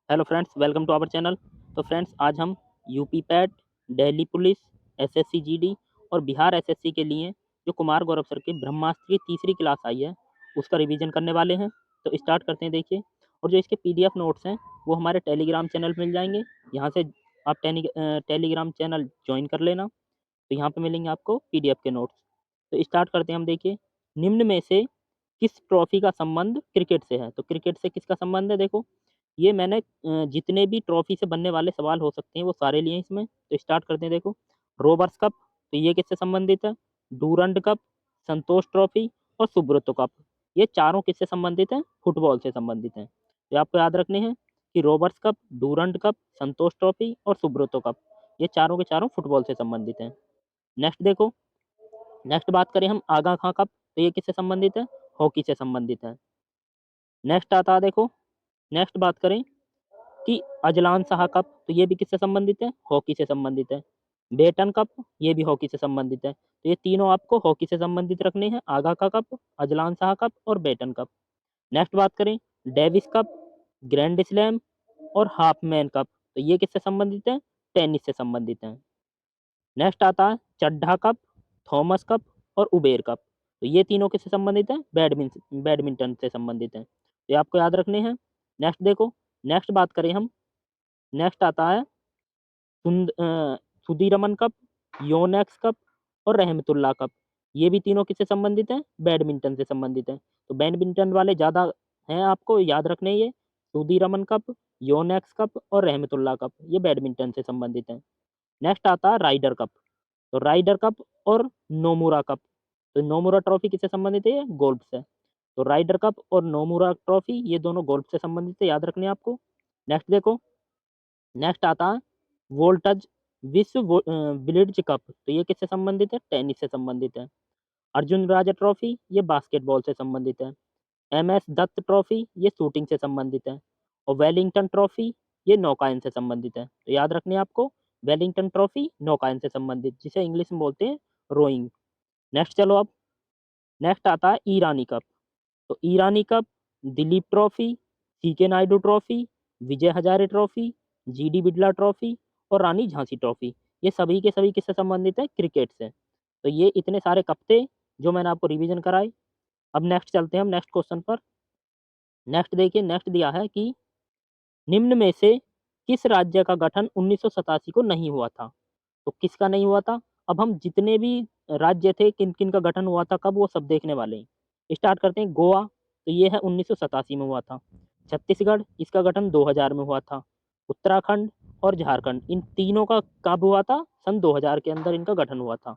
Hello friends, welcome to our channel. तो friends, आज हम UP PET, Delhi police, SSC GD और बिहार एसएससी के लिए जो कुमार गौरव सर की ब्रह्मास्त्र की तीसरी क्लास आई है उसका रिवीजन करने वाले हैं। तो स्टार्ट करते हैं। देखिए, और जो इसके पीडीएफ नोट्स हैं वो हमारे टेलीग्राम चैनल पे मिल जाएंगे। यहाँ से आप टेलीग्राम चैनल ज्वाइन कर लेना, तो यहाँ पे मिलेंगे आपको पीडीएफ के नोट्स। तो स्टार्ट करते हैं हम। देखिए, निम्न में से किस ट्रॉफी का संबंध क्रिकेट से है? तो क्रिकेट से किसका संबंध है? देखो, ये मैंने जितने भी ट्रॉफी से बनने वाले सवाल हो सकते हैं वो सारे लिए हैं इसमें। तो स्टार्ट करते हैं। देखो, रोबर्स कप, तो ये किससे संबंधित है? डूरंड कप, संतोष ट्रॉफी और सुब्रतो कप, ये चारों किससे संबंधित हैं? फुटबॉल से संबंधित हैं। तो आपको याद रखने हैं कि रोबर्स कप, डूरंड कप, संतोष ट्रॉफी और सुब्रतो कप, ये चारों के चारों फुटबॉल से संबंधित हैं। नेक्स्ट देखो, नेक्स्ट बात करें हम आगा खां कप, तो ये किससे संबंधित है? हॉकी से संबंधित है। नेक्स्ट आता है, देखो, नेक्स्ट बात करें कि अजलान शाह कप, तो ये भी किससे संबंधित है? हॉकी से संबंधित है। बेटन कप, ये भी हॉकी से संबंधित है। तो ये तीनों आपको हॉकी से संबंधित रखने हैं, आगा का कप, अजलान शाह कप और बेटन कप। नेक्स्ट बात करें डेविस कप, ग्रैंड स्लैम और हाफमैन कप, तो ये किससे संबंधित है? टेनिस से संबंधित है। नेक्स्ट आता है चड्ढा कप, थॉमस कप और उबेर कप, तो ये तीनों किससे संबंधित है? बैडमिंटन से संबंधित है। तो ये आपको याद रखने हैं। नेक्स्ट देखो, नेक्स्ट बात करें हम, नेक्स्ट आता है सुदीरमन कप, योनेक्स कप और रहमतुल्लाह कप, ये भी तीनों किससे संबंधित हैं? बैडमिंटन से संबंधित हैं। तो बैडमिंटन वाले ज़्यादा हैं, आपको याद रखने हैं ये सुदीरमन कप, योनेक्स कप और रहमतुल्लाह कप, ये बैडमिंटन से संबंधित हैं। नेक्स्ट आता है राइडर कप, तो राइडर कप और नोमुरा कप, तो नोमुरा ट्रॉफी किससे संबंधित है? ये गोल्फ से। तो राइडर कप और नोमुरा ट्रॉफी ये दोनों गोल्फ से संबंधित है, याद रखने हैं आपको। नेक्स्ट देखो, नेक्स्ट आता है वोल्टज ब्लिट्ज कप, तो ये किससे संबंधित है? टेनिस से संबंधित है। अर्जुन राजा ट्रॉफी, ये बास्केटबॉल से संबंधित है। एम एस दत्त ट्रॉफी, ये शूटिंग से संबंधित है। और वेलिंगटन ट्रॉफी, ये नौकायन से संबंधित है। तो याद रखने हैं आपको, वेलिंगटन ट्रॉफी नौकायन से संबंधित, जिसे इंग्लिश में बोलते हैं रोइंग। नेक्स्ट चलो अब, नेक्स्ट आता है ईरानी कप, तो Irani cup, Duleep trophy, CK Nayudu trophy, Vijay Hazare trophy, GD Birla trophy और रानी झांसी ट्रॉफी, ये सभी के सभी किससे संबंधित है? क्रिकेट से। तो ये इतने सारे कप थे जो मैंने आपको रिवीजन कराए। अब नेक्स्ट चलते हैं हम नेक्स्ट क्वेश्चन पर। नेक्स्ट देखिए, नेक्स्ट दिया है कि निम्न में से किस राज्य का गठन 1987 को नहीं हुआ था? तो किसका नहीं हुआ था? अब हम जितने भी राज्य थे, किन-किन का गठन हुआ था, कब, वो सब देखने वाले हैं। स्टार्ट करते हैं। गोवा, तो ये है 1987 में हुआ था। छत्तीसगढ़, इसका गठन 2000 में हुआ था। उत्तराखंड और झारखंड, इन तीनों का कब हुआ था? सन 2000 के अंदर इनका गठन हुआ था।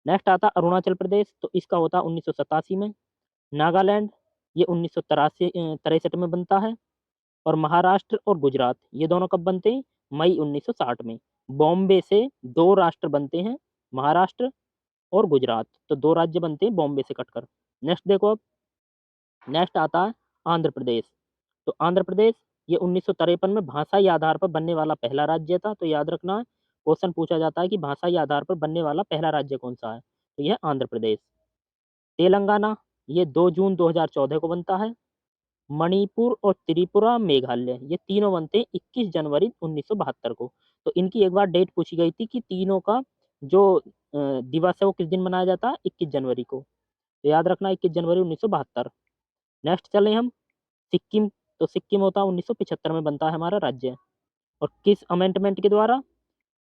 नेक्स्ट आता अरुणाचल प्रदेश, तो इसका होता 1987 में। नागालैंड, ये 1963 में बनता है। और महाराष्ट्र और गुजरात, ये दोनों कब बनते हैं? मई 1960 में। बॉम्बे से दो राष्ट्र बनते हैं, महाराष्ट्र और गुजरात, तो दो राज्य बनते हैं बॉम्बे से कटकर। नेक्स्ट देखो अब, नेक्स्ट आता है आंध्र प्रदेश, तो आंध्र प्रदेश ये 1953 में भाषाई आधार पर बनने वाला पहला राज्य था। तो याद रखना है, क्वेश्चन पूछा जाता है कि भाषाई आधार पर बनने वाला पहला राज्य कौन सा है? तो यह आंध्र प्रदेश। तेलंगाना, ये 2 जून 2014 को बनता है। मणिपुर और त्रिपुरा, मेघालय, ये तीनों बनते हैं 21 जनवरी 1972 को। तो इनकी एक बार डेट पूछी गई थी कि तीनों का जो दिवस है वो किस दिन मनाया जाता है? 21 जनवरी को। तो याद रखना 21 जनवरी 1972। नेक्स्ट चलें हम, सिक्किम, तो सिक्किम होता है 1975 में बनता है हमारा राज्य। और किस अमेंडमेंट के द्वारा?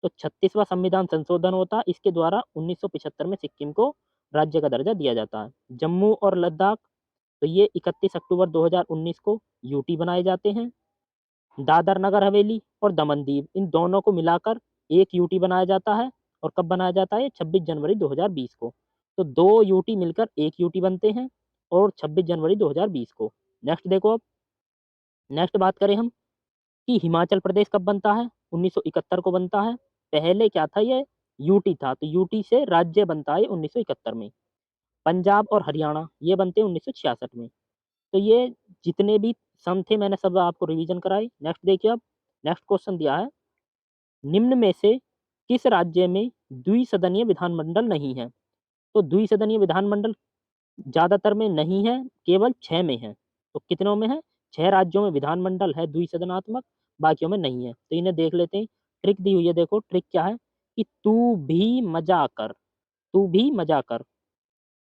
तो 36वां संविधान संशोधन होता है, इसके द्वारा 1975 में सिक्किम को राज्य का दर्जा दिया जाता है। जम्मू और लद्दाख, तो ये 31 अक्टूबर 2019 को यूटी बनाए जाते हैं। दादर नगर हवेली और दमन दीव, इन दोनों को मिलाकर एक यूटी बनाया जाता है। और कब बनाया जाता है? 26 जनवरी 2020 को। तो दो यूटी मिलकर एक यूटी बनते हैं, और 26 जनवरी 2020 को। नेक्स्ट देखो अब, नेक्स्ट बात करें हम कि हिमाचल प्रदेश कब बनता है? 1971 को बनता है। पहले क्या था? ये यूटी था, तो यूटी से राज्य बनता है 1971 में। पंजाब और हरियाणा, ये बनते हैं 1966 में। तो ये जितने भी सम थे मैंने सब आपको रिवीजन कराई। नेक्स्ट देखिए अब, नेक्स्ट क्वेश्चन दिया है, निम्न में से किस राज्य में द्विसदनीय विधानमंडल नहीं है? तो द्विसदनीय विधानमंडल ज़्यादातर में नहीं है, केवल 6 में है। तो कितनों में है? 6 राज्यों में विधानमंडल है द्विसदनात्मक, बाकियों में नहीं है। तो इन्हें देख लेते हैं। ट्रिक दी हुई है, देखो ट्रिक क्या है कि तू भी मज़ा कर, तू भी मज़ा कर।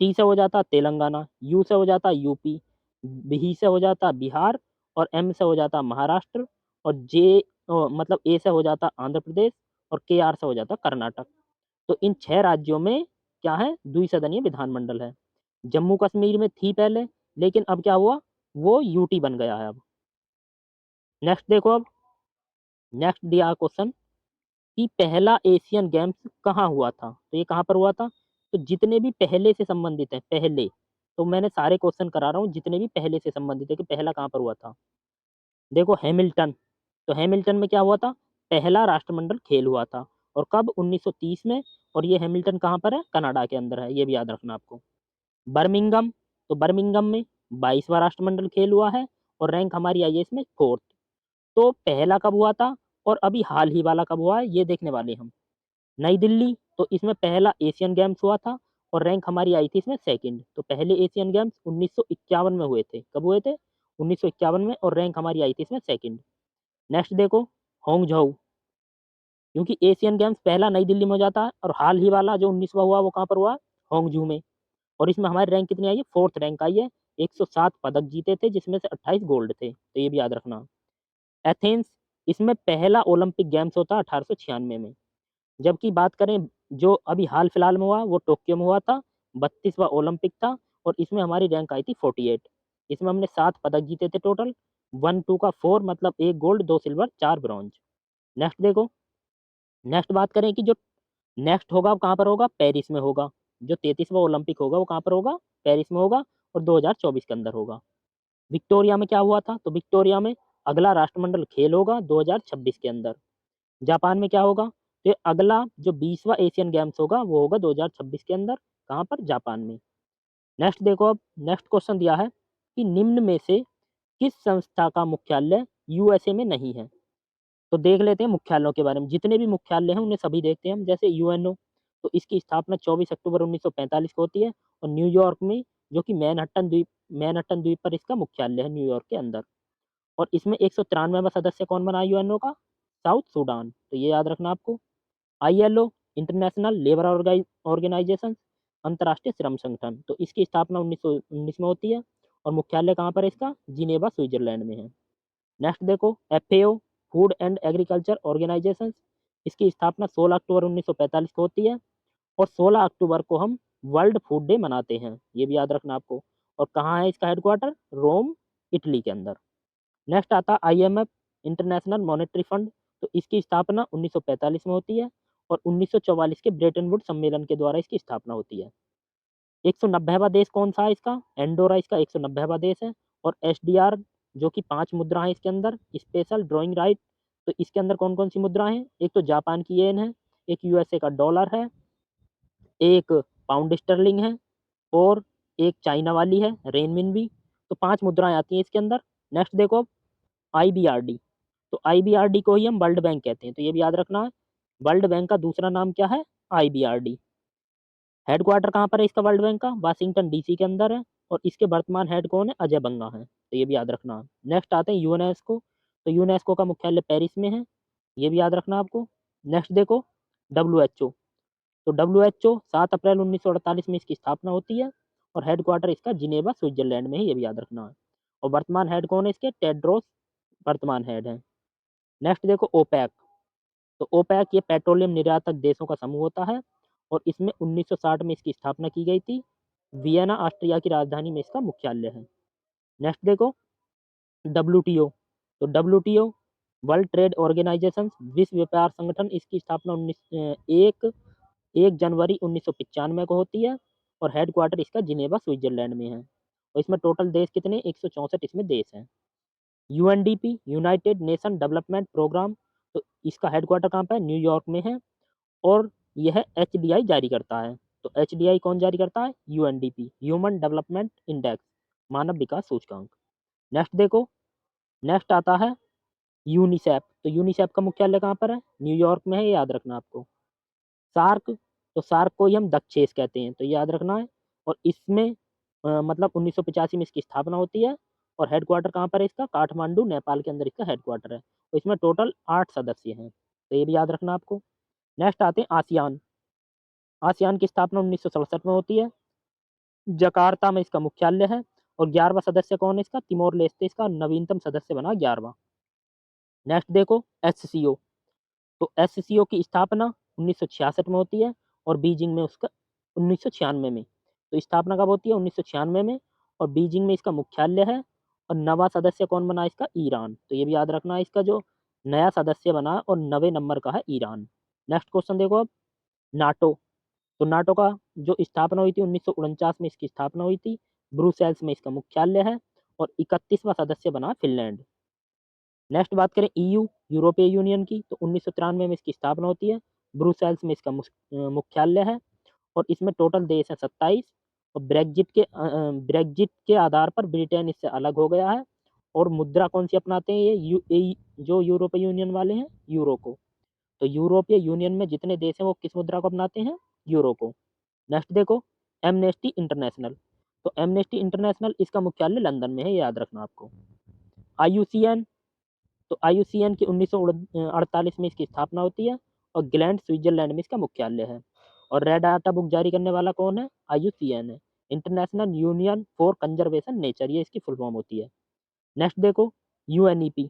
टी से हो जाता तेलंगाना, यू से हो जाता यूपी, भी से हो जाता बिहार और एम से हो जाता महाराष्ट्र और मतलब ए से हो जाता आंध्र प्रदेश और के आर से हो जाता कर्नाटक। तो इन 6 राज्यों में क्या है? द्विसदनीय विधानमंडल है। जम्मू कश्मीर में थी पहले, लेकिन अब क्या हुआ? वो यूटी बन गया है अब। नेक्स्ट देखो अब, नेक्स्ट दिया क्वेश्चन कि पहला एशियन गेम्स कहाँ हुआ था? तो ये कहाँ पर हुआ था? तो जितने भी पहले से संबंधित हैं, पहले, तो मैंने सारे क्वेश्चन करा रहा हूँ जितने भी पहले से संबंधित है कि पहला कहाँ पर हुआ था। देखो हैमिल्टन, तो हैमिल्टन में क्या हुआ था? पहला राष्ट्रमंडल खेल हुआ था और कब? 1930 में। और ये हैमिल्टन कहाँ पर है? कनाडा के अंदर है, ये भी याद रखना आपको। बर्मिंघम, तो बर्मिंघम में 22वां राष्ट्रमंडल खेल हुआ है और रैंक हमारी आई है इसमें 4th। तो पहला कब हुआ था और अभी हाल ही वाला कब हुआ है, ये देखने वाले हम। नई दिल्ली, तो इसमें पहला एशियन गेम्स हुआ था और रैंक हमारी आई थी इसमें 2nd। तो पहले एशियन गेम्स 1951 में हुए थे। कब हुए थे? 1951 में और रैंक हमारी आई थी इसमें 2nd। नेक्स्ट देखो, होंगझोउ, क्योंकि एशियन गेम्स पहला नई दिल्ली में हो जाता है और हाल ही वाला जो 19वां हुआ वो कहाँ पर हुआ? होंगझू में। और इसमें हमारी रैंक कितनी आई है? 4th रैंक आई है। 107 पदक जीते थे जिसमें से 28 गोल्ड थे, तो ये भी याद रखना। एथेंस, इसमें पहला ओलंपिक गेम्स होता 1896 में। जबकि बात करें जो अभी हाल फिलहाल में हुआ वो टोक्यो में हुआ था, 32वां ओलंपिक था और इसमें हमारी रैंक आई थी 48। इसमें हमने 7 पदक जीते थे टोटल, 1 2 का 4 मतलब 1 गोल्ड 2 सिल्वर 4 ब्रॉन्ज। नेक्स्ट देखो, नेक्स्ट बात करें कि जो नेक्स्ट होगा वो कहाँ पर होगा? पेरिस में होगा। जो 33वां ओलंपिक होगा वो कहाँ पर होगा? पेरिस में होगा और 2024 के अंदर होगा। विक्टोरिया में क्या हुआ था? तो विक्टोरिया में अगला राष्ट्रमंडल खेल होगा 2026 के अंदर। जापान में क्या होगा? तो अगला जो 20वां एशियन गेम्स होगा वो होगा 2026 के अंदर। कहाँ पर? जापान में। नेक्स्ट देखो अब, नेक्स्ट क्वेश्चन दिया है कि निम्न में से किस संस्था का मुख्यालय यूएसए में नहीं है? तो देख लेते हैं मुख्यालयों के बारे में। जितने भी मुख्यालय हैं उन्हें सभी देखते हैं हम। जैसे यूएनओ, तो इसकी स्थापना 24 अक्टूबर 1945 को होती है और न्यूयॉर्क में, जो कि मैनहट्टन द्वीप पर इसका मुख्यालय है न्यूयॉर्क के अंदर। और इसमें 193वां सदस्य कौन बना यूएनओ का? साउथ सूडान, तो ये याद रखना आपको। आईएलओ, इंटरनेशनल लेबर ऑर्गेनाइजेशन, अंतर्राष्ट्रीय श्रम संगठन, तो इसकी स्थापना 1919 में होती है और मुख्यालय कहाँ पर है इसका? जिनेवा स्विट्जरलैंड में है। नेक्स्ट देखो, FAO, food and agriculture organisation, इसकी स्थापना 16 अक्टूबर 1945 को होती है और 16 अक्टूबर को हम वर्ल्ड फूड डे मनाते हैं, ये भी याद रखना आपको। और कहाँ है इसका हेडक्वार्टर? रोम, इटली के अंदर। नेक्स्ट आता है आईएमएफ, इंटरनेशनल मॉनेटरी फंड, तो इसकी स्थापना 1945 में होती है और 1944 के ब्रेटन वुड सम्मेलन के द्वारा इसकी स्थापना होती है। 190वां देश कौन सा है इसका? एंडोरा इसका 190वां देश है। और एसडीआर, जो कि 5 मुद्रा है इसके अंदर, स्पेशल ड्राइंग राइट, तो इसके अंदर कौन कौन सी मुद्रा हैं? एक तो जापान की येन है, एक यूएसए का डॉलर है, एक पाउंड स्टर्लिंग है और एक चाइना वाली है रेनमिनबी। तो 5 मुद्राएं आती हैं इसके अंदर। नेक्स्ट देखो, आईबीआरडी, तो आईबीआरडी को ही हम वर्ल्ड बैंक कहते हैं, तो ये भी याद रखना है। वर्ल्ड बैंक का दूसरा नाम क्या है? आईबीआरडी। हेडक्वार्टर कहाँ पर है इसका वर्ल्ड बैंक का? वाशिंगटन डीसी के अंदर है और इसके वर्तमान हेड कौन है? अजय बंगा है, तो ये भी याद रखना है। नेक्स्ट आते हैं यूनेस्को, तो यूनेस्को का मुख्यालय पेरिस में है, ये भी याद रखना आपको। नेक्स्ट देखो, डब्ल्यूएचओ, तो डब्ल्यूएचओ 7 अप्रैल 1948 में इसकी स्थापना होती है और हेडक्वार्टर इसका जिनेवा स्विट्जरलैंड में है, ये भी याद रखना है। और वर्तमान हेड कौन है इसके? टेड्रोस वर्तमान हेड है। नेक्स्ट देखो, ओपेक, तो ओपेक ये पेट्रोलियम निर्यातक देशों का समूह होता है और इसमें 1960 में इसकी स्थापना की गई थी। वियना ऑस्ट्रिया की राजधानी में इसका मुख्यालय है। नेक्स्ट देखो, डब्ल्यूटीओ, तो डब्ल्यूटीओ वर्ल्ड ट्रेड ऑर्गेनाइजेशन, विश्व व्यापार संगठन, इसकी स्थापना 1 जनवरी 1995 को होती है और हेडक्वार्टर इसका जिनेवा स्विट्जरलैंड में है। और इसमें टोटल देश कितने? 164 इसमें देश हैं। UNDP, United Nation Development Programme, तो इसका हेडक्वार्टर कहाँ पे है? न्यूयॉर्क में है और यह एचडीआई जारी करता है। तो एचडीआई कौन जारी करता है? यूएनडीपी, ह्यूमन डेवलपमेंट इंडेक्स, मानव विकास सूचकांक। नेक्स्ट देखो, नेक्स्ट आता है यूनिसेफ, तो यूनिसेफ का मुख्यालय कहाँ पर है? न्यूयॉर्क में है, ये याद रखना आपको। सार्क, तो सार्क को ही हम दक्षेस कहते हैं, तो ये याद रखना है। और इसमें मतलब 1985 में इसकी स्थापना होती है और हेडक्वार्टर कहाँ पर है इसका? काठमांडू, नेपाल के अंदर इसका हेडक्वार्टर है। तो इसमें टोटल 8 सदस्य हैं, तो ये भी याद रखना आपको। नेक्स्ट आते हैं आसियान। आसियान की स्थापना 1967 में होती है। जकार्ता में इसका मुख्यालय है और 11वां सदस्य कौन है इसका? तिमोर लेस्ते इसका नवीनतम सदस्य बना 11वां। नेक्स्ट देखो एससीओ। तो एससीओ की स्थापना 1966 में होती है और बीजिंग में उसका 1996 में। तो स्थापना कब होती है? 1996 में और बीजिंग में इसका मुख्यालय है और नवा सदस्य कौन बना इसका? ईरान। तो ये भी याद रखना है, इसका जो नया सदस्य बना और 9वें नंबर का है ईरान। नेक्स्ट क्वेश्चन देखो अब, नाटो। तो नाटो का जो स्थापना हुई थी 1949 में इसकी स्थापना हुई थी। ब्रुसेल्स में इसका मुख्यालय है और 31वां सदस्य बना फिनलैंड। नेक्स्ट बात करें ईयू, यूरोपीय यूनियन की, तो 1993 में इसकी स्थापना होती है। ब्रुसेल्स में इसका मुख्यालय है और इसमें टोटल देश है 27 और ब्रेग्जिट के आधार पर ब्रिटेन इससे अलग हो गया है और मुद्रा कौन सी अपनाते हैं जो यूरोपीय यूनियन वाले हैं? यूरो को। तो यूरोपीय यूनियन में जितने देश हैं वो किस मुद्रा को अपनाते हैं? यूरो को। नेक्स्ट देखो एमनेस्टी इंटरनेशनल। तो एमनेस्टी इंटरनेशनल इसका मुख्यालय लंदन में है, ये याद रखना आपको। आईयूसीएन। तो आईयूसीएन की 1948 में इसकी स्थापना होती है और ग्लैंड स्विट्जरलैंड में इसका मुख्यालय है। और रेड डाटा बुक जारी करने वाला कौन है? आईयूसीएन है, International Union for Conservation Nature, ये इसकी फुल फॉर्म होती है। नेक्स्ट देखो UNEP,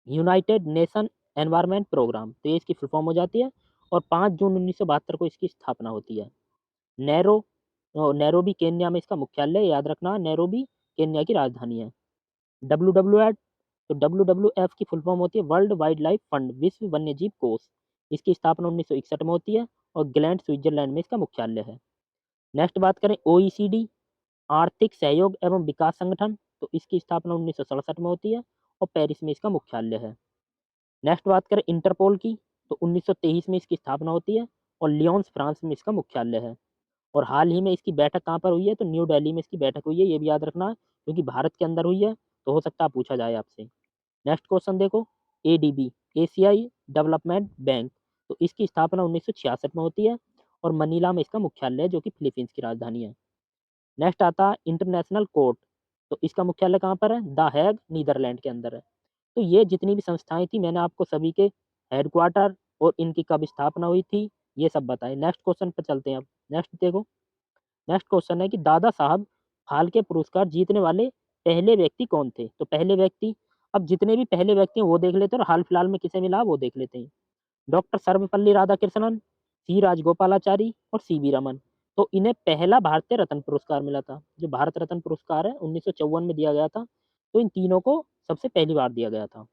United Nation Environment Programme, तो ये इसकी फुल फॉर्म हो जाती है और 5 जून 1972 को इसकी स्थापना होती है। नैरोबी केन्या में इसका मुख्यालय है, याद रखना नैरोबी केन्या की राजधानी है। WWF। तो WWF की फुल फॉर्म होती है वर्ल्ड वाइल्ड लाइफ फंड, विश्व वन्यजीव कोष। इसकी स्थापना 1961 में होती है और ग्लैंड स्विट्जरलैंड में इसका मुख्यालय है। नेक्स्ट बात करें OECD, आर्थिक सहयोग एवं विकास संगठन, तो इसकी स्थापना 1967 में होती है और पेरिस में इसका मुख्यालय है। नेक्स्ट बात करें इंटरपोल की, तो 1923 में इसकी स्थापना होती है और लियोन्स फ्रांस में इसका मुख्यालय है। और हाल ही में इसकी बैठक कहाँ पर हुई है? तो न्यू दिल्ली में इसकी बैठक हुई है, ये भी याद रखना है क्योंकि भारत के अंदर हुई है तो हो सकता है पूछा जाए आपसे। नेक्स्ट क्वेश्चन देखो एडीबी, एशियाई डेवलपमेंट बैंक, तो इसकी स्थापना 1966 में होती है और मनीला में इसका मुख्यालय है जो कि फिलीपींस की राजधानी है। नेक्स्ट आता है इंटरनेशनल कोर्ट, तो इसका मुख्यालय कहाँ पर है? द हैग, नीदरलैंड के अंदर है। तो ये जितनी भी संस्थाएं थी मैंने आपको सभी के हेडक्वार्टर और इनकी कब स्थापना हुई थी ये सब बताए। नेक्स्ट क्वेश्चन पर चलते हैं अब। नेक्स्ट देखो, नेक्स्ट क्वेश्चन है कि दादा साहब फाल्के पुरस्कार जीतने वाले पहले व्यक्ति कौन थे? तो पहले व्यक्ति, अब जितने भी पहले व्यक्ति हैं वो देख लेते हैं और हाल फिलहाल में किसे मिला वो देख लेते हैं। डॉक्टर सर्वपल्ली राधाकृष्णन, सी राजगोपालाचारी और सीवी रमन। तो इन्हें पहला भारतीय रत्न पुरस्कार मिला था। जो भारत रत्न पुरस्कार है 1954 में दिया गया था, तो इन तीनों को सबसे पहली बार दिया गया था।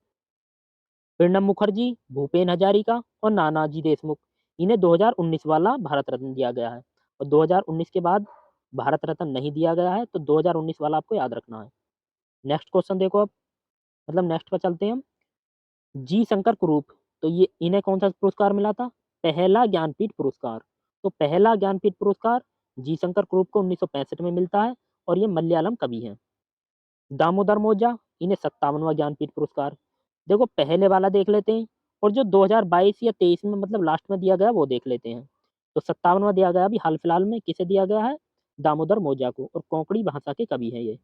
प्रणब मुखर्जी, भूपेन हजारिका और नानाजी देशमुख, इन्हें 2019 वाला भारत रत्न दिया गया है और 2019 के बाद भारत रत्न नहीं दिया गया है, तो 2019 वाला आपको याद रखना है। नेक्स्ट क्वेश्चन देखो अब, मतलब नेक्स्ट पर चलते हैं हम। जी शंकर कुरूप, तो ये इन्हें कौन सा पुरस्कार मिला था? पहला ज्ञानपीठ पुरस्कार। तो पहला ज्ञानपीठ पुरस्कार जी शंकर कुरूप को 1965 में मिलता है और ये मलयालम कवि हैं। दामोदर मौजा, इन्हें 57वां ज्ञानपीठ पुरस्कार। देखो पहले वाला देख लेते हैं और जो 2022 या 23 में मतलब लास्ट में दिया गया वो देख लेते हैं। तो 57वां दिया गया अभी हाल फिलहाल में, किसे दिया गया है? दामोदर मौजा को, और कोंकणी भाषा के कवि हैं ये।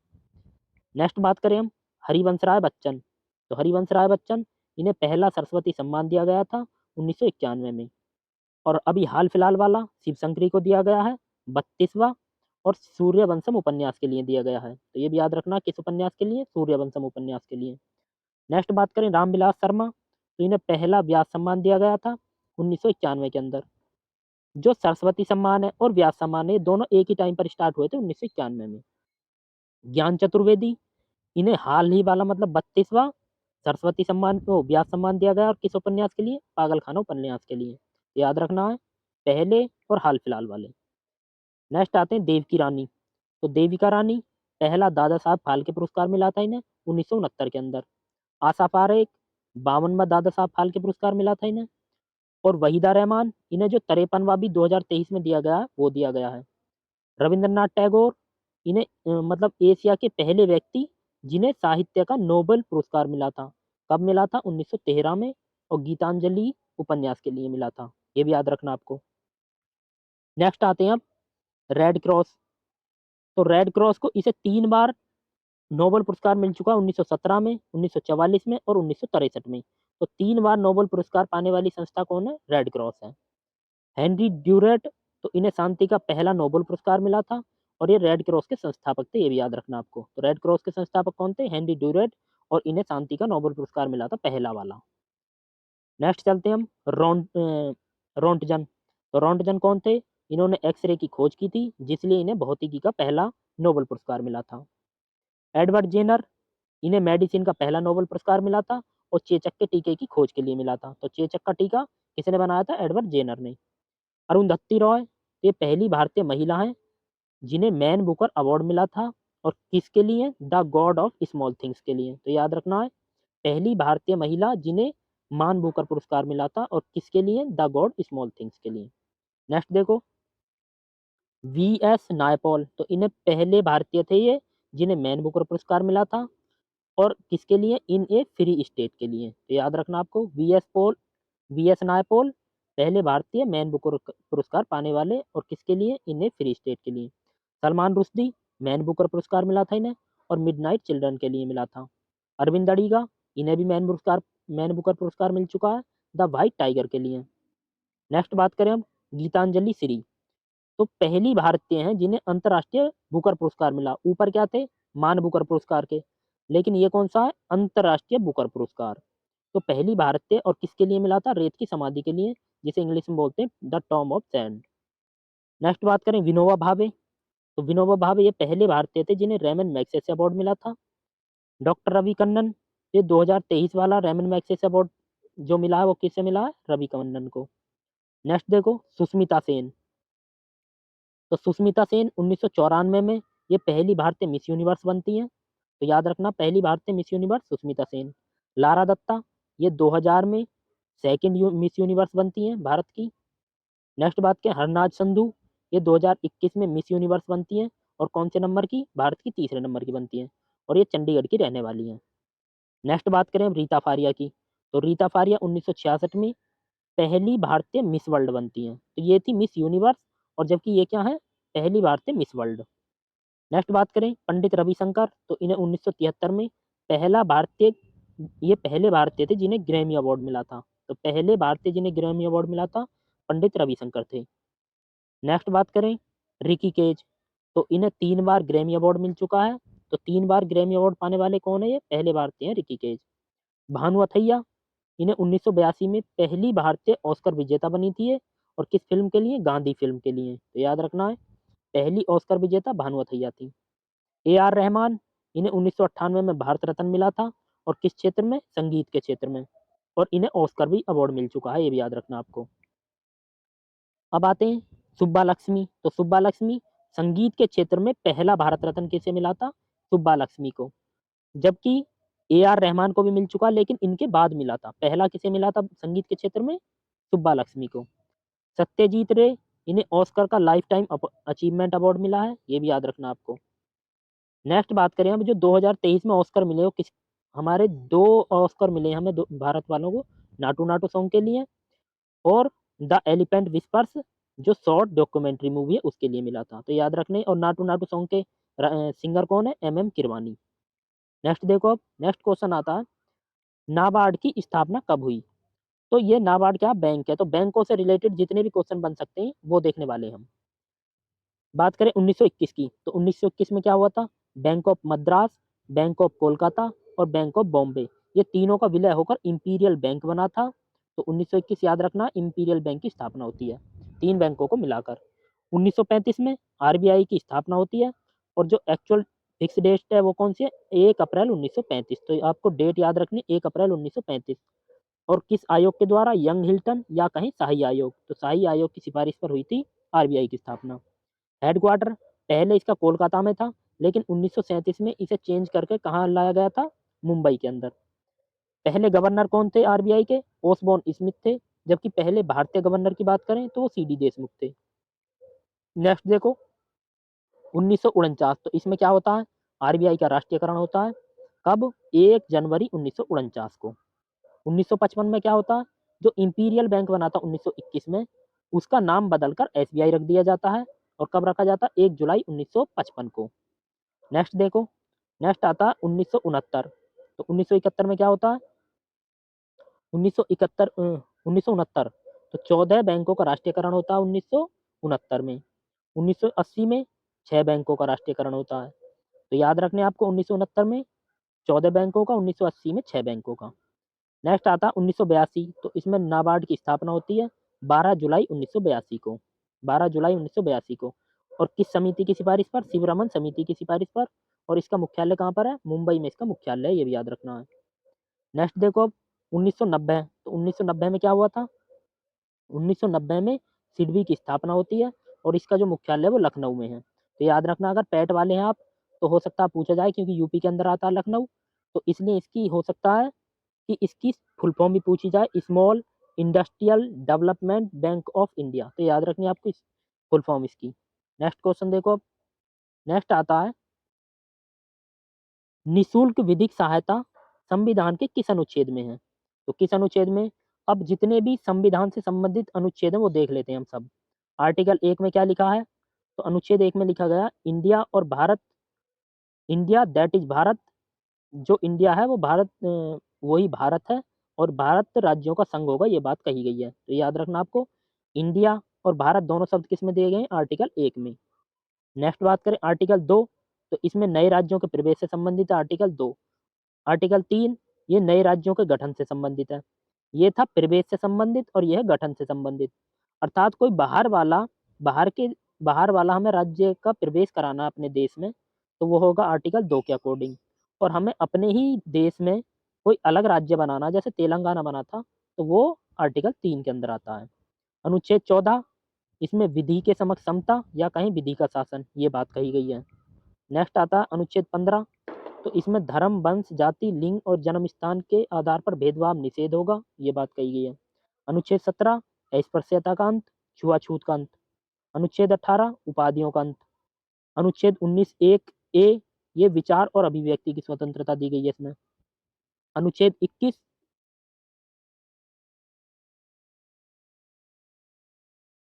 नेक्स्ट बात करें हम हरिवंश राय बच्चन। तो हरिवंश राय बच्चन, इन्हें पहला सरस्वती सम्मान दिया गया था 1991 में और अभी हाल फिलहाल वाला शिव शंकरी को दिया गया है 32वां और सूर्यवंशम उपन्यास के लिए दिया गया है। तो ये भी याद रखना किस उपन्यास के लिए? सूर्यवंशम उपन्यास के लिए। नेक्स्ट बात करें रामविलास शर्मा, तो इन्हें पहला व्यास सम्मान दिया गया था 1991 के अंदर। जो सरस्वती सम्मान है और व्यास सम्मान है ये दोनों एक ही टाइम पर स्टार्ट हुए थे 1991 में। ज्ञान चतुर्वेदी, इन्हें हाल ही वाला मतलब 32वां सरस्वती सम्मान को व्यास सम्मान दिया गया और किस उपन्यास के लिए? पागलखाना उपन्यास के लिए। याद रखना है पहले और हाल फिलहाल वाले। नेक्स्ट आते हैं देवकी रानी। तो देविका रानी, पहला दादा साहब फाल्के पुरस्कार मिला था इन्हें 1969 के अंदर। आशा पारेख, 52वां दादा साहब फाल्के पुरस्कार मिला था इन्हें। और वहीदा रहमान, इन्हें जो 53वां भी 2023 में दिया गया है वो दिया गया है। रविंद्रनाथ टैगोर, इन्हें मतलब एशिया के पहले व्यक्ति जिन्हें साहित्य का नोबेल पुरस्कार मिला था। कब मिला था? 1913 में और गीतांजलि उपन्यास के लिए मिला था, ये भी याद रखना आपको। नेक्स्ट आते हैं अब रेड क्रॉस। तो रेड क्रॉस को इसे 3 बार नोबेल पुरस्कार मिल चुका है 1917 में, 1944 में और 1963 में। तो 3 बार नोबेल पुरस्कार पाने वाली संस्था कौन है? रेड क्रॉस है। हेनरी ड्यूरेट, तो इन्हें शांति का पहला नोबेल पुरस्कार मिला था और ये रेड क्रॉस के संस्थापक थे, ये भी याद रखना आपको। तो रेड क्रॉस के संस्थापक कौन थे? हेनरी ड्यूरेट, और इन्हें शांति का नोबेल पुरस्कार मिला था पहला वाला। नेक्स्ट चलते हैं हम रोंटजन। तो रोंटजन कौन थे? इन्होंने एक्स-रे की खोज की थी, जिसलिए इन्हें भौतिकी का पहला नोबेल पुरस्कार मिला था। एडवर्ड जेनर, इन्हें मेडिसिन का पहला नोबेल पुरस्कार मिला था और चेचक के टीके की खोज के लिए मिला था। तो चेचक का टीका किसने बनाया था? एडवर्ड जेनर ने। अरुंधति रॉय, ये पहली भारतीय महिला हैं जिन्हें मैन बुकर अवार्ड मिला था, और किसके लिए? The God of small things के लिए। तो याद रखना है, पहली भारतीय महिला जिन्हें मान बुकर पुरस्कार मिला था, और किसके लिए? द गॉड स्मॉल थिंग्स के लिए। नेक्स्ट देखो, वी एस नायपॉल, तो इन्हें पहले भारतीय थे ये जिन्हें मैन बुकर पुरस्कार मिला था, और किसके लिए? इन ए फ्री स्टेट के लिए। तो याद रखना आपको, वी एस नायपॉल पहले भारतीय मैन बुकर पुरस्कार पाने वाले, और किसके लिए? इन ए फ्री स्टेट के लिए। सलमान रुश्दी, मैन बुकर पुरस्कार मिला था इन्हें, और मिडनाइट चिल्ड्रन के लिए मिला था। अरविंद अडिगा, इन्हें भी मैन बुकर पुरस्कार मिल चुका है, द व्हाइट टाइगर के लिए। नेक्स्ट बात करें हम, गीतांजलि श्री, तो पहली भारतीय हैं जिन्हें अंतर्राष्ट्रीय बुकर पुरस्कार मिला। ऊपर क्या थे? मान बुकर पुरस्कार के, लेकिन ये कौन सा है? अंतर्राष्ट्रीय बुकर पुरस्कार। तो पहली भारतीय, और किसके लिए मिला था? रेत की समाधि के लिए, जिसे इंग्लिश में बोलते हैं the Tom of sand. Next बात करें विनोबा भावे, तो विनोबा भावे ये पहले भारतीय थे जिन्हें रेमन मैग्सेसे अवार्ड मिला था। डॉक्टर रवि कन्नन, ये 2023 वाला रेमन मैग्सेसे अवार्ड जो मिला है वो किससे मिला है? रवि कन्नन को। नेक्स्ट देखो, सुष्मिता सेन, तो सुष्मिता सेन 1994 में ये पहली भारतीय मिस यूनिवर्स बनती हैं। तो याद रखना, पहली भारतीय मिस यूनिवर्स सुष्मिता सेन। लारा दत्ता, ये 2000 में सेकंड मिस यूनिवर्स बनती हैं भारत की। नेक्स्ट बात करें हरनाज संधू, ये 2021 में मिस यूनिवर्स बनती हैं, और कौन से नंबर की? भारत की तीसरे नंबर की बनती हैं, और ये चंडीगढ़ की रहने वाली हैं। नेक्स्ट बात करें रीता फारिया की, तो रीता फारिया 1966 में पहली भारतीय मिस वर्ल्ड बनती हैं। तो ये थी मिस यूनिवर्स, और जबकि ये क्या है? पहली भारतीय मिस वर्ल्ड। नेक्स्ट बात करें पंडित रविशंकर, तो इन्हें 1973 में पहला भारतीय ये पहले भारतीय थे जिन्हें ग्रैमी अवार्ड मिला था। तो पहले भारतीय जिन्हें ग्रैमी अवार्ड मिला था, पंडित रविशंकर थे। नेक्स्ट बात करें रिकी केज, तो इन्हें 3 बार ग्रैमी अवार्ड मिल चुका है। तो 3 बार ग्रैमी अवार्ड पाने वाले कौन है? ये पहले भारतीय हैं रिकी केज। भानु अथैया, इन्हें 1982 में पहली भारतीय ऑस्कर विजेता बनी थी ये, और किस फ़िल्म के लिए? गांधी फ़िल्म के लिए। तो याद रखना है, पहली ऑस्कर विजेता भानु अथैया थी। ए आर रहमान, इन्हें 1998 में भारत रत्न मिला था, और किस क्षेत्र में? संगीत के क्षेत्र में, और इन्हें ऑस्कर भी अवार्ड मिल चुका है, ये भी याद रखना आपको। अब आते हैं सुब्बा लक्ष्मी, तो सुब्बा लक्ष्मी संगीत के क्षेत्र में पहला भारत रत्न किसे मिला था? सुब्बा लक्ष्मी को। जबकि ए आर रहमान को भी मिल चुका, लेकिन इनके बाद मिला था। पहला किसे मिला था संगीत के क्षेत्र में? सुब्बा लक्ष्मी को। सत्यजीत रे, इन्हें ऑस्कर का लाइफ टाइम अचीवमेंट अवार्ड मिला है, ये भी याद रखना आपको। नेक्स्ट बात करें अब, जो 2023 में ऑस्कर मिले हो किस? हमारे 2 ऑस्कर मिले हैं हमें, भारत वालों को, नाटू नाटू सॉन्ग के लिए, और द एलिफेंट विस्पर्स जो शॉर्ट डॉक्यूमेंट्री मूवी है उसके लिए मिला था। तो याद रखने, और नाटू नाटू सॉन्ग के सिंगर कौन है? M M Keeravani. नेक्स्ट देखो, अब नेक्स्ट क्वेश्चन आता है, नाबार्ड की स्थापना कब हुई? तो ये नाबार्ड क्या? बैंक है। तो बैंकों से रिलेटेड जितने भी क्वेश्चन बन सकते हैं वो देखने वाले हैं हम। बात करें 1921 की, तो 1921 में क्या हुआ था? Bank of Madras, bank of Kolkata और बैंक ऑफ बॉम्बे, ये तीनों का विलय होकर इंपीरियल बैंक बना था। तो 1921 याद रखना, इंपीरियल बैंक की स्थापना होती है, 3 बैंकों को मिलाकर। 1935 में आरबीआई की स्थापना होती है, और जो एक्चुअल फिक्स डेट है वो कौन सी है? 1 अप्रैल 1935। तो आपको डेट याद रखनी, 1 अप्रैल 1935। और किस आयोग के द्वारा? यंग हिल्टन या कहीं शाही आयोग। तो शाही आयोग की सिफारिश पर हुई थी आरबीआई की स्थापना। हेडक्वार्टर पहले इसका कोलकाता में था, लेकिन 1937 में इसे चेंज करके कहाँ लाया गया था? मुंबई के अंदर। पहले गवर्नर कौन थे आरबीआई के? ओसबॉर्न स्मिथ थे। जबकि पहले भारतीय गवर्नर की बात करें तो वो सीडी देशमुख थे। नेक्स्ट देखो 1949, तो इसमें क्या होता है? आरबीआई का राष्ट्रीयकरण होता है। कब? 1 जनवरी 1949 को। 1955 में क्या होता है? जो इंपीरियल बैंक बना था 1921 में, उसका नाम बदलकर एसबीआई रख दिया जाता है। और कब रखा जाता है? 1 जुलाई 1955 को। नेक्स्ट देखो नेक्स्ट आता है 1969। तो 1971 में क्या होता है? 1971 1969 तो 14 बैंकों का राष्ट्रीयकरण होता है 1969 में। 1980 में 6 बैंकों का राष्ट्रीयकरण होता है। तो याद रखने आपको 1969 में 14 बैंकों का, 1980 में 6 बैंकों का। नेक्स्ट आता है 1982। तो इसमें नाबार्ड की स्थापना होती है 12 जुलाई 1982 को। 12 जुलाई 1982 को। और किस समिति की सिफारिश पर? शिवरमन समिति की सिफारिश पर। और इसका मुख्यालय कहाँ पर है? मुंबई में इसका मुख्यालय है, ये भी याद रखना है। नेक्स्ट देखो अब 1990। तो 1990 में क्या हुआ था? 1990 में सिडबी की स्थापना होती है और इसका जो मुख्यालय है वो लखनऊ में है। तो याद रखना, अगर पैट वाले हैं आप तो हो सकता है पूछा जाए, क्योंकि यूपी के अंदर आता है लखनऊ, तो इसलिए इसकी हो सकता है कि इसकी फुल फॉर्म भी पूछी जाए, small industrial development bank of India. तो याद रखनी है आपको फुल फॉर्म इसकी। नेक्स्ट क्वेश्चन देखो अब। नेक्स्ट आता है निशुल्क विधिक सहायता संविधान के किस अनुच्छेद में है? तो किस अनुच्छेद में? अब जितने भी संविधान से संबंधित अनुच्छेद हैं वो देख लेते हैं हम सब। आर्टिकल 1 में क्या लिखा है? तो अनुच्छेद 1 में लिखा गया इंडिया और Bharat, India that is Bharat, जो इंडिया है वो भारत, वही भारत है और भारत राज्यों का संघ होगा, ये बात कही गई है। तो याद रखना आपको, इंडिया और भारत दोनों शब्द किस में दिए गए हैं? आर्टिकल 1 में। नेक्स्ट बात करें आर्टिकल 2। तो इसमें नए राज्यों के प्रवेश से संबंधित है आर्टिकल 2। आर्टिकल 3 ये नए राज्यों के गठन से संबंधित है। ये था प्रवेश से संबंधित और यह है गठन से संबंधित। अर्थात कोई बाहर के बाहर वाला हमें राज्य का प्रवेश कराना है अपने देश में, तो वो होगा आर्टिकल 2 के अकॉर्डिंग। और हमें अपने ही देश में कोई अलग राज्य बनाना, जैसे तेलंगाना बना था, तो वो आर्टिकल 3 के अंदर आता है। अनुच्छेद 14 इसमें विधि के समक्ष समता या कहीं विधि का शासन, ये बात कही गई है। नेक्स्ट आता है अनुच्छेद 15। तो इसमें धर्म, वंश, जाति, लिंग और जन्म स्थान के आधार पर भेदभाव निषेध होगा, ये बात कही गई है। अनुच्छेद 17 अस्पृश्यता का अंत, छुआछूत का अंत। अनुच्छेद 18 उपाधियों का अंत। अनुच्छेद 19 एक ए ये विचार और अभिव्यक्ति की स्वतंत्रता दी गई है इसमें। अनुच्छेद 21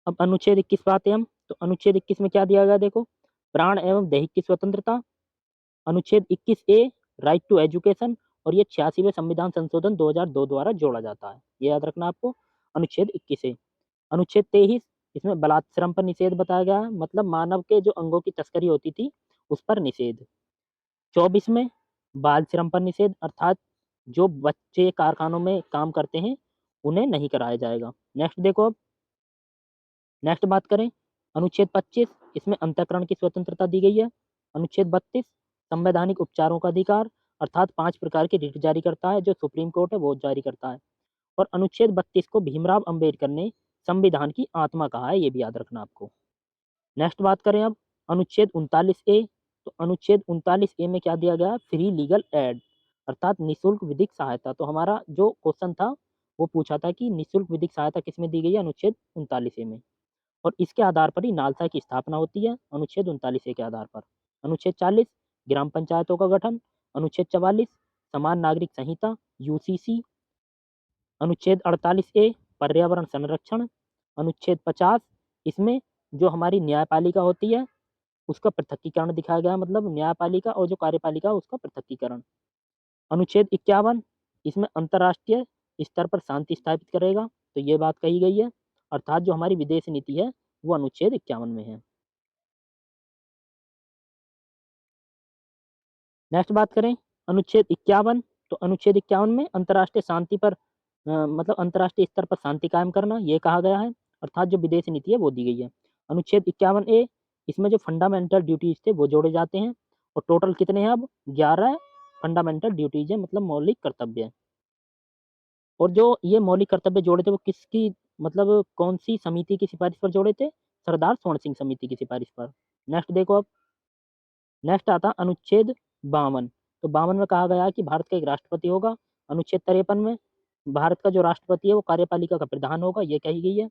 अब अनुच्छेद 21 पे आते हैं हम। तो अनुच्छेद 21 में क्या दिया गया देखो, प्राण एवं दैहिक की स्वतंत्रता। अनुच्छेद 21 ए राइट टू एजुकेशन, और ये 86वें संविधान संशोधन 2002 द्वारा जोड़ा जाता है, ये याद रखना आपको। अनुच्छेद 21 ए। अनुच्छेद 23 इसमें बलात्श्रम पर निषेध बताया गया है, मतलब मानव के जो अंगों की तस्करी होती थी उस पर निषेध। 24 में बाल श्रम पर निषेध, अर्थात जो बच्चे कारखानों में काम करते हैं उन्हें नहीं कराया जाएगा। नेक्स्ट देखो अब। नेक्स्ट बात करें अनुच्छेद 25 इसमें अंतःकरण की स्वतंत्रता दी गई है। अनुच्छेद 32 संवैधानिक उपचारों का अधिकार, अर्थात 5 प्रकार की रिट जारी करता है जो सुप्रीम कोर्ट है वो जारी करता है। और अनुच्छेद 32 को भीमराव अंबेडकर ने संविधान की आत्मा कहा है, ये भी याद रखना आपको। नेक्स्ट बात करें अब अनुच्छेद 39 ए। तो अनुच्छेद 39 ए में क्या दिया गया? फ्री लीगल एड, अर्थात निशुल्क विधिक सहायता। तो हमारा जो क्वेश्चन था वो पूछा था कि निशुल्क विधिक सहायता किस में दी गई है? अनुच्छेद 39 ए में। और इसके आधार पर ही नालसा की स्थापना होती है, अनुच्छेद 39 ए के आधार पर। अनुच्छेद 40 ग्राम पंचायतों का गठन। अनुच्छेद 44 समान नागरिक संहिता यूसीसी। अनुच्छेद 48 ए पर्यावरण संरक्षण। अनुच्छेद 50 इसमें जो हमारी न्यायपालिका होती है उसका पृथकीकरण दिखाया गया है, मतलब न्यायपालिका और जो कार्यपालिका है उसका पृथकीकरण। अनुच्छेद 51 इसमें अंतर्राष्ट्रीय स्तर पर शांति स्थापित करेगा, तो ये बात कही गई है। अर्थात जो हमारी विदेश नीति है वो अनुच्छेद 51 में है। नेक्स्ट बात करें अनुच्छेद 51। तो अनुच्छेद 51 में अंतर्राष्ट्रीय शांति पर मतलब अंतर्राष्ट्रीय स्तर पर शांति कायम करना ये कहा गया है, अर्थात जो विदेश नीति है वो दी गई है। अनुच्छेद 51 ए इसमें जो फंडामेंटल ड्यूटीज थे वो जोड़े जाते हैं, और टोटल कितने हैं? अब 11 फंडामेंटल ड्यूटीज है, मतलब मौलिक कर्तव्य है। और जो ये मौलिक कर्तव्य जोड़े थे वो किसकी, मतलब कौन सी समिति की सिफारिश पर जोड़े थे? सरदार स्वर्ण सिंह समिति की सिफारिश पर। नेक्स्ट देखो अब। नेक्स्ट आता अनुच्छेद 52। तो 52 में कहा गया है कि भारत का एक राष्ट्रपति होगा। अनुच्छेद 53 में भारत का जो राष्ट्रपति है वो कार्यपालिका का प्रधान होगा, ये कही गई है।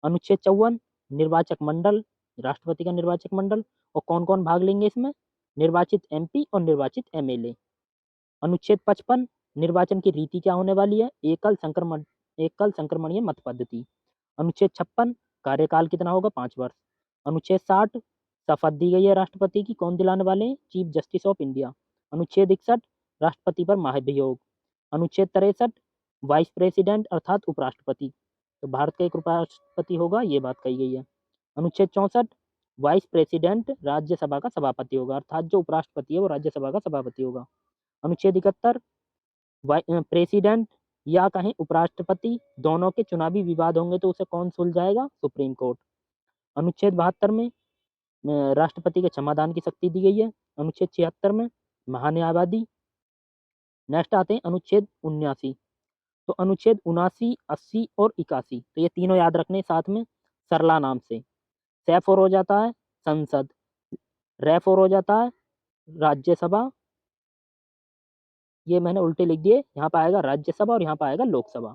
अनुच्छेद 54 निर्वाचक मंडल, राष्ट्रपति का निर्वाचक मंडल, और कौन कौन भाग लेंगे इसमें? निर्वाचित एमपी और निर्वाचित एमएलए। अनुच्छेद 55 निर्वाचन की रीति क्या होने वाली है? एकल संक्रमणीय मत पद्धति। अनुच्छेद 56 कार्यकाल कितना होगा? 5 वर्ष। अनुच्छेद 60 शपथ दी गई है राष्ट्रपति की, कौन दिलाने वाले हैं? Chief justice of India. अनुच्छेद 61 राष्ट्रपति पर महाभियोग। अनुच्छेद 63 वाइस प्रेसिडेंट अर्थात उपराष्ट्रपति, तो भारत का एक उपराष्ट्रपति होगा, ये बात कही गई है। अनुच्छेद 64 वाइस प्रेसिडेंट राज्यसभा का सभापति होगा, अर्थात जो उपराष्ट्रपति है वो राज्यसभा का सभापति होगा। अनुच्छेद 71 प्रेसिडेंट या कहें उपराष्ट्रपति दोनों के चुनावी विवाद होंगे तो उसे कौन सुलझाएगा? Supreme court. अनुच्छेद 72 में राष्ट्रपति के क्षमादान की शक्ति दी गई है। अनुच्छेद 76 में महान्यायवादी। नेक्स्ट आते हैं अनुच्छेद 79। तो अनुच्छेद 79, 80 और 81, तो ये तीनों याद रखने साथ में सरला नाम से। से फोर हो जाता है संसद, रे फोर हो जाता है राज्यसभा, ये मैंने उल्टे लिख दिए, यहाँ पर आएगा राज्यसभा और यहाँ पर आएगा लोकसभा।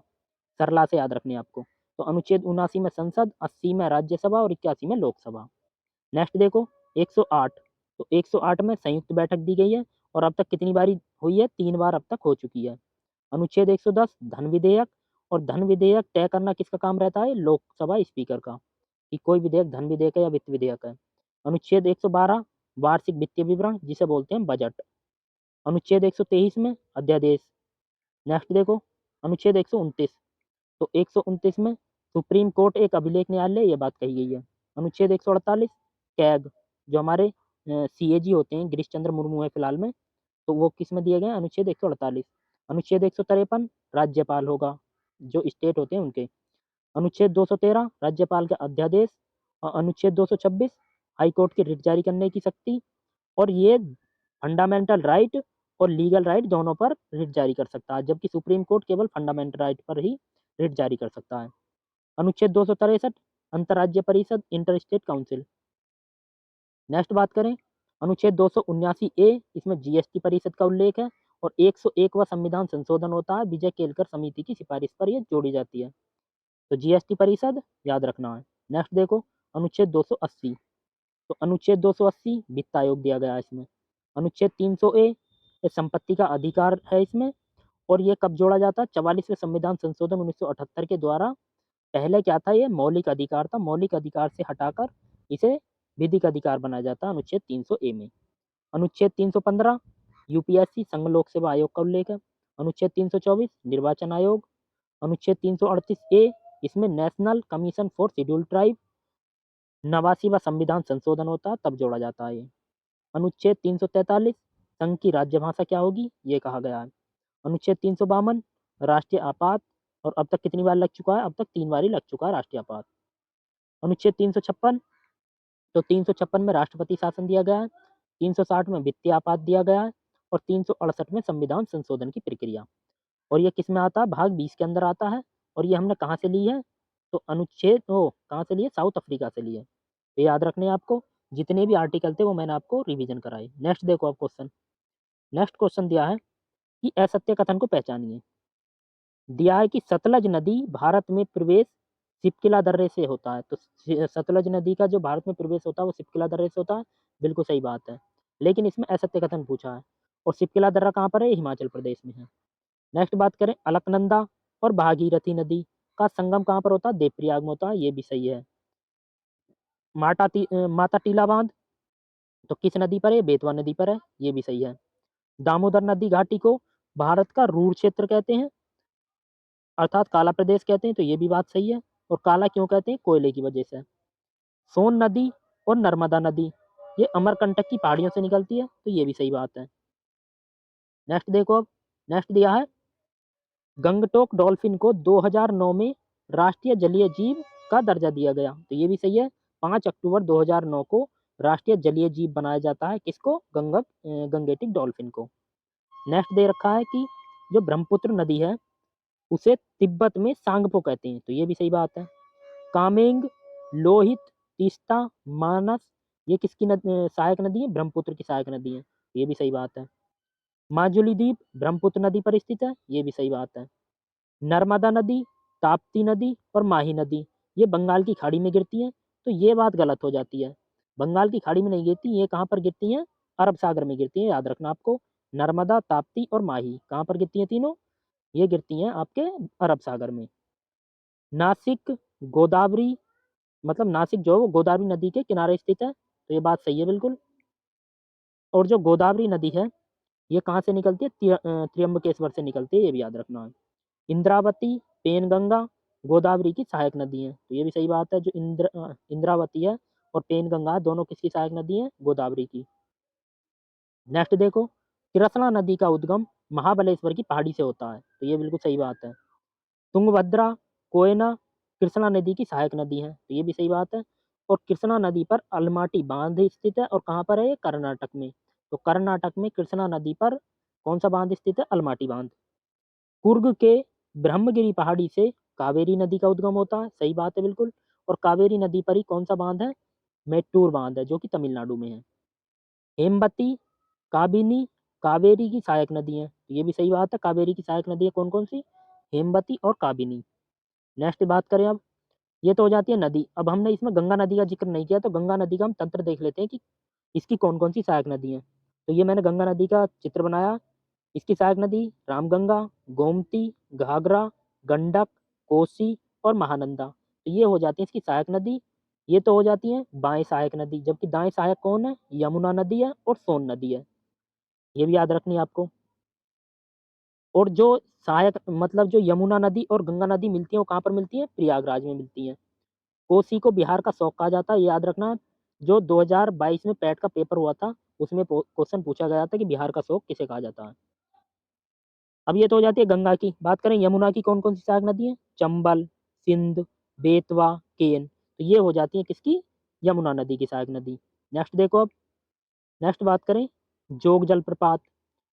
सरला से याद रखने आपको। तो अनुच्छेद 79 में संसद, 80 में राज्यसभा और 81 में लोकसभा। नेक्स्ट देखो 108, तो 108 में संयुक्त बैठक दी गई है और अब तक कितनी बारी हुई है? 3 बार अब तक हो चुकी है। अनुच्छेद 110 धन विधेयक, और धन विधेयक तय करना किसका काम रहता है? लोकसभा स्पीकर का, कि कोई विधेयक धन विधेयक है या वित्त विधेयक है। अनुच्छेद 112 वार्षिक वित्तीय विवरण, जिसे बोलते हैं बजट। अनुच्छेद 123 में अध्यादेश। नेक्स्ट देखो अनुच्छेद 129, तो 129 में सुप्रीम कोर्ट एक अभिलेख न्यायालय, ये बात कही गई है। अनुच्छेद 148 कैग, जो हमारे सीएजी होते हैं, गिरीश चंद्र मुर्मू है फिलहाल में, तो वो किस में दिए गए हैं? अनुच्छेद 148। अनुच्छेद 153 राज्यपाल होगा, जो स्टेट होते हैं उनके। अनुच्छेद 213 राज्यपाल का अध्यादेश, और अनुच्छेद 226 हाईकोर्ट की रिट जारी करने की शक्ति, और ये फंडामेंटल राइट और लीगल राइट दोनों पर रिट जारी कर सकता है, जबकि सुप्रीम कोर्ट केवल फंडामेंटल राइट पर ही रिट जारी कर सकता है। अनुच्छेद 263 अंतर्राज्य परिषद, इंटर स्टेट काउंसिल। नेक्स्ट बात करें अनुच्छेद 279 ए, इसमें जीएसटी परिषद का उल्लेख है, और 101वां संविधान संशोधन होता है, विजय केलकर समिति की सिफारिश पर यह जोड़ी जाती है। तो जीएसटी परिषद याद रखना है। नेक्स्ट देखो अनुच्छेद 280, तो अनुच्छेद 280 वित्त आयोग दिया गया है इसमें। अनुच्छेद 300 ए, ये संपत्ति का अधिकार है इसमें, और ये कब जोड़ा जाता है? 44वें संविधान संशोधन 1978 के द्वारा। पहले क्या था? ये मौलिक अधिकार था, मौलिक अधिकार से हटाकर इसे विधिक अधिकार बनाया जाता है अनुच्छेद 300 ए में। अनुच्छेद 315 यूपीएससी संघ लोक सेवा आयोग का उल्लेख है। अनुच्छेद 324 निर्वाचन आयोग। अनुच्छेद 338 ए, इसमें national commission for scheduled tribe, 89वां संविधान संशोधन होता है, तब जोड़ा जाता है ये। अनुच्छेद 343 संघ की राज्य भाषा क्या होगी? ये कहा गया है। अनुच्छेद 352 राष्ट्रीय आपात, और अब तक कितनी बार लग चुका है? अब तक 3 बार ही लग चुका है राष्ट्रीय आपात। अनुच्छेद 356, तो 356 में राष्ट्रपति शासन दिया गया है। 360 में वित्तीय आपात दिया गया है, और 368 में संविधान संशोधन की प्रक्रिया। और ये किस में आता है? भाग 20 के अंदर आता है, और ये हमने कहाँ से ली है? तो अनुच्छेद कहाँ से लिए? साउथ अफ्रीका से लिए। तो याद रखने आपको, जितने भी आर्टिकल थे वो मैंने आपको रिवीजन कराए। नेक्स्ट देखो आप क्वेश्चन। नेक्स्ट क्वेश्चन दिया है कि असत्य कथन को पहचानिए। दिया है कि सतलज नदी भारत में प्रवेश सिपकिला दर्रे से होता है। तो सतलज नदी का जो भारत में प्रवेश होता है वो सिपकिला दर्रे से होता है, बिल्कुल सही बात है। लेकिन इसमें असत्य कथन पूछा है, और सिपकिला दर्रा कहाँ पर है? हिमाचल प्रदेश में है। नेक्स्ट बात करें अलकनंदा और भागीरथी नदी का संगम कहाँ पर होता है? देवप्रयाग में होता है, ये भी सही है। माता टीला बांध तो किस नदी पर है? बेतवा नदी पर है, ये भी सही है। दामोदर नदी घाटी को भारत का रूर क्षेत्र कहते हैं, अर्थात काला प्रदेश कहते हैं, तो ये भी बात सही है। और काला क्यों कहते हैं? कोयले की वजह से। सोन नदी और नर्मदा नदी ये अमरकंटक की पहाड़ियों से निकलती है, तो ये भी सही बात है। नेक्स्ट देखो अब। नेक्स्ट दिया है गंगटोक डॉल्फिन को 2009 में राष्ट्रीय जलीय जीव का दर्जा दिया गया, तो ये भी सही है। 5 अक्टूबर 2009 को राष्ट्रीय जलीय जीव बनाया जाता है, किसको? गंगेटिक डॉल्फिन को। नेक्स्ट दे रखा है कि जो ब्रह्मपुत्र नदी है उसे तिब्बत में सांगपो कहते हैं, तो ये भी सही बात है। कामेंग, लोहित, तीस्ता, मानस, ये किसकी सहायक नदी है? ब्रह्मपुत्र की सहायक नदी है, ये भी सही बात है। माजुली द्वीप ब्रह्मपुत्र नदी पर स्थित है, ये भी सही बात है। नर्मदा नदी, ताप्ती नदी और माही नदी ये बंगाल की खाड़ी में गिरती हैं, तो ये बात गलत हो जाती है। बंगाल की खाड़ी में नहीं गिरती, ये कहाँ पर गिरती हैं? अरब सागर में गिरती हैं, याद रखना आपको। नर्मदा, ताप्ती और माही कहाँ पर गिरती हैं तीनों? ये गिरती हैं आपके अरब सागर में। नासिक, गोदावरी, मतलब नासिक जो है वो गोदावरी नदी के किनारे स्थित है, तो ये बात सही है बिल्कुल। और जो गोदावरी नदी है ये कहाँ से निकलती है? त्र्यंबकेश्वर से निकलती है, ये भी याद रखना है। इंद्रावती, पेनगंगा, गोदावरी की सहायक नदी हैं। तो ये भी सही बात है, जो इंद्रावती है और पेनगंगा दोनों किसकी सहायक नदी हैं? गोदावरी की। नेक्स्ट देखो, कृष्णा नदी का उद्गम महाबलेश्वर की पहाड़ी से होता है। तो ये बिल्कुल सही बात है। तुंगभद्रा, कोयना, कृष्णा नदी की सहायक नदी हैं। तो ये भी सही बात है। और कृष्णा नदी पर अलमाटी बांध स्थित है, और कहाँ पर है ये? कर्नाटक में। तो कर्नाटक में कृष्णा नदी पर कौन सा बांध स्थित है? अलमाटी बांध। कुर्ग के ब्रह्मगिरी पहाड़ी से कावेरी नदी का उद्गम होता है, सही बात है बिल्कुल। और कावेरी नदी पर ही कौन सा बांध है? मेट्टूर बांध है, जो कि तमिलनाडु में है। हेमवती, काबिनी, कावेरी की सहायक नदी है। तो ये भी सही बात है, कावेरी की सहायक नदी है कौन कौन सी? हेमवती और काबिनी। नेक्स्ट बात करें अब, ये तो हो जाती है नदी। अब हमने इसमें गंगा नदी का जिक्र नहीं किया, तो गंगा नदी का हम तंत्र देख लेते हैं कि इसकी कौन कौन सी सहायक नदी हैं। तो ये मैंने गंगा नदी का चित्र बनाया। इसकी सहायक नदी रामगंगा, गोमती, घाघरा, गंडक, कोसी और महानंदा। तो ये हो जाती है इसकी सहायक नदी। ये तो हो जाती है बाएं सहायक नदी, जबकि दाएं सहायक कौन है? यमुना नदी है और सोन नदी है। ये भी याद रखनी है आपको। और जो सहायक मतलब जो यमुना नदी और गंगा नदी मिलती है, वो कहाँ पर मिलती है? प्रयागराज में मिलती है। कोसी को बिहार का शौक कहा जाता है, ये याद रखना। जो 2022 में पैट का पेपर हुआ था, उसमें क्वेश्चन पूछा गया था कि बिहार का शौक किसे कहा जाता है। अब ये तो हो जाती है गंगा की। बात करें यमुना की, कौन कौन सी सहायक नदी है? चंबल, सिंध, बेतवा, केन। तो ये हो जाती है किसकी? यमुना नदी की सहायक नदी। नेक्स्ट देखो अब, नेक्स्ट बात करें जोग जलप्रपात।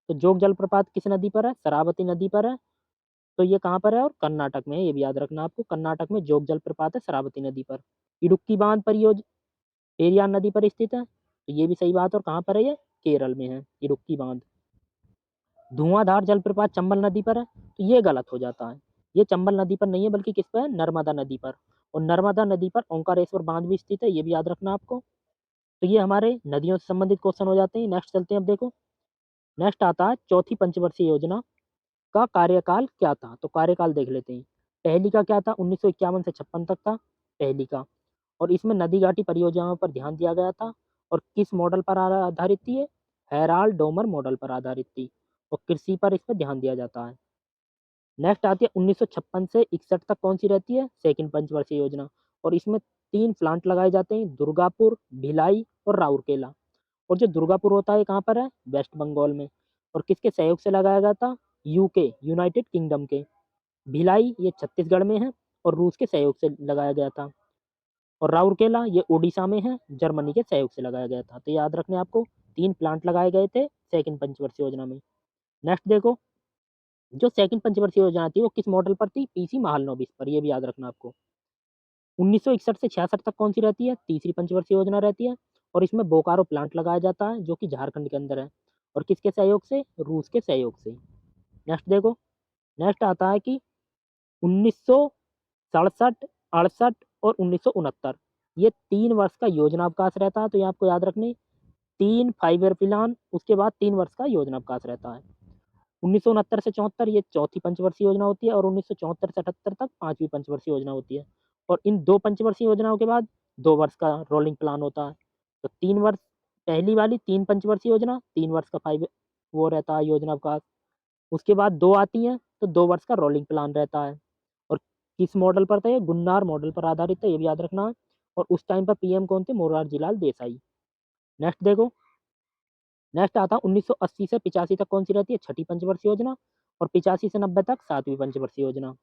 तो जोग जलप्रपात किस नदी पर है? शरावती नदी पर है। तो ये कहाँ पर है? और कर्नाटक में है, ये भी याद रखना आपको। कर्नाटक में जोग जलप्रपात है शरावती नदी पर। इडुक्की बांध परियोजना पेरियार नदी पर स्थित है। तो ये भी सही बात है। और कहाँ पर है ये? केरल में है इडुक्की बांध। धुआंधार जलप्रपात चंबल नदी पर है। तो ये गलत हो जाता है। ये चंबल नदी पर नहीं है, बल्कि किस पर है? नर्मदा नदी पर। और नर्मदा नदी पर ओंकारेश्वर बांध भी स्थित है, ये भी याद रखना आपको। तो ये हमारे नदियों से संबंधित क्वेश्चन हो जाते हैं। नेक्स्ट चलते हैं, अब देखो। नेक्स्ट आता है चौथी पंचवर्षीय योजना का कार्यकाल क्या था? तो कार्यकाल देख लेते हैं। पहली का क्या था? 1951 से 56 तक था, पहली का। और इसमें नदी घाटी परियोजनाओं पर ध्यान दिया गया था। और किस मॉडल पर आधारित थी ये? हेराल्ड डोमर मॉडल पर आधारित थी। और कृषि पर इस पर ध्यान दिया जाता है। नेक्स्ट आती है 1956 से 61 तक, कौन सी रहती है? सेकंड पंचवर्षीय योजना। और इसमें 3 प्लांट लगाए जाते हैं, दुर्गापुर, भिलाई और राउरकेला। और जो दुर्गापुर होता है, कहाँ पर है? वेस्ट बंगाल में। और किसके सहयोग से लगाया गया था? यूके, यूनाइटेड किंगडम के। भिलाई ये छत्तीसगढ़ में है और रूस के सहयोग से लगाया गया था। और राउरकेला ये उड़ीसा में है, जर्मनी के सहयोग से लगाया गया था। तो याद रखने आपको, 3 प्लांट लगाए गए थे सेकंड पंचवर्षीय योजना में। नेक्स्ट देखो, जो सेकंड पंचवर्षीय योजना थी वो किस मॉडल पर थी? पीसी महालनोबिस पर, ये भी याद रखना आपको। 1961 से 66 तक कौन सी रहती है? तीसरी पंचवर्षीय योजना रहती है। और इसमें बोकारो प्लांट लगाया जाता है, जो कि झारखंड के अंदर है। और किसके सहयोग से? रूस के सहयोग से। नेक्स्ट देखो, नेक्स्ट आता है कि 1967, 68 और 1969, ये 3 वर्ष का योजना अवकाश रहता है। तो ये आपको याद रखने, 3 5 ईयर प्लान, उसके बाद 3 वर्ष का योजना अवकाश रहता है। 1969 से 74 ये चौथी पंचवर्षीय योजना होती है। और 1974 से 78 तक पांचवी पंचवर्षीय योजना होती है। और इन 2 पंचवर्षीय योजनाओं के बाद 2 वर्ष का रोलिंग प्लान होता है। तो 3 वर्ष, पहली वाली 3 पंचवर्षीय योजना, 3 वर्ष का 5 वो रहता है योजना अवकाश। उसके बाद 2 आती हैं, तो 2 वर्ष का रोलिंग प्लान रहता है। और किस मॉडल पर था ये? गुन्नार मॉडल पर आधारित है, ये भी याद रखना है। और उस टाइम पर पीएम कौन थे? मोरारजी लाल देसाई। नेक्स्ट देखो, नेक्स्ट आता है 1980 से 85 तक, कौन सी रहती है? छठी पंचवर्षीय योजना। और 85 से 90 तक 7वीं पंचवर्षीय योजना।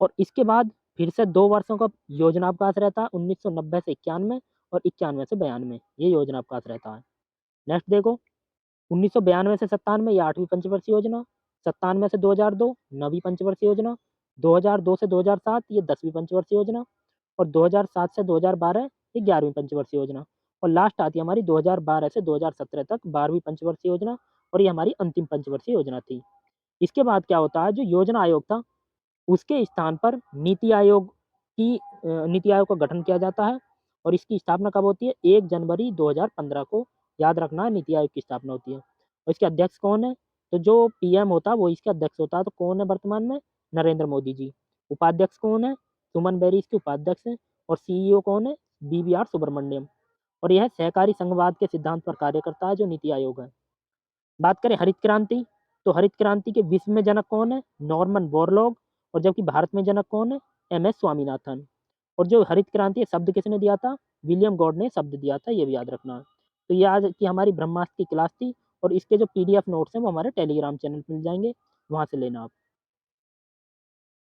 और इसके बाद फिर से 2 वर्षों का योजना अवकाश रहता है, 1990 से 91 और 91 से 92, ये योजना अवकाश रहता है। नेक्स्ट देखो, 1992 से 97 ये 8वीं पंचवर्षीय योजना। 97 से 2002 9वीं पंचवर्षीय योजना। 2002 से 2007 ये 10वीं पंचवर्षीय योजना। और 2007 से 2012 ये 11वीं पंचवर्षीय योजना। और लास्ट आती है हमारी 2012 से 2017 तक 12वीं पंचवर्षीय योजना। और ये हमारी अंतिम पंचवर्षीय योजना थी। इसके बाद क्या होता है? जो योजना आयोग था, उसके स्थान पर नीति आयोग का गठन किया जाता है। और इसकी स्थापना कब होती है? 1 जनवरी 2015 को, याद रखना है, नीति आयोग की स्थापना होती है। और इसके अध्यक्ष कौन है? तो जो पीएम होता है वो इसके अध्यक्ष होता है। तो कौन है वर्तमान में? नरेंद्र मोदी जी। उपाध्यक्ष कौन है? सुमन बेरी इसके उपाध्यक्ष हैं। और सीईओ कौन है? बीवीआर सुब्रमण्यम। और यह सहकारी संघवाद के सिद्धांत पर कार्य करता है, जो नीति आयोग है। बात करें हरित क्रांति, तो हरित क्रांति के विश्व में जनक कौन है? Norman Borlaug. और जबकि भारत में जनक कौन है? M S Swaminathan. और जो हरित क्रांति है शब्द किसने दिया था? विलियम गॉड ने शब्द दिया था, ये भी याद रखना। तो ये आज की हमारी ब्रह्मास्त्र की क्लास थी और इसके जो पीडीएफ नोट्स हैं वो हमारे टेलीग्राम चैनल पे मिल जाएंगे, वहाँ से लेना आप।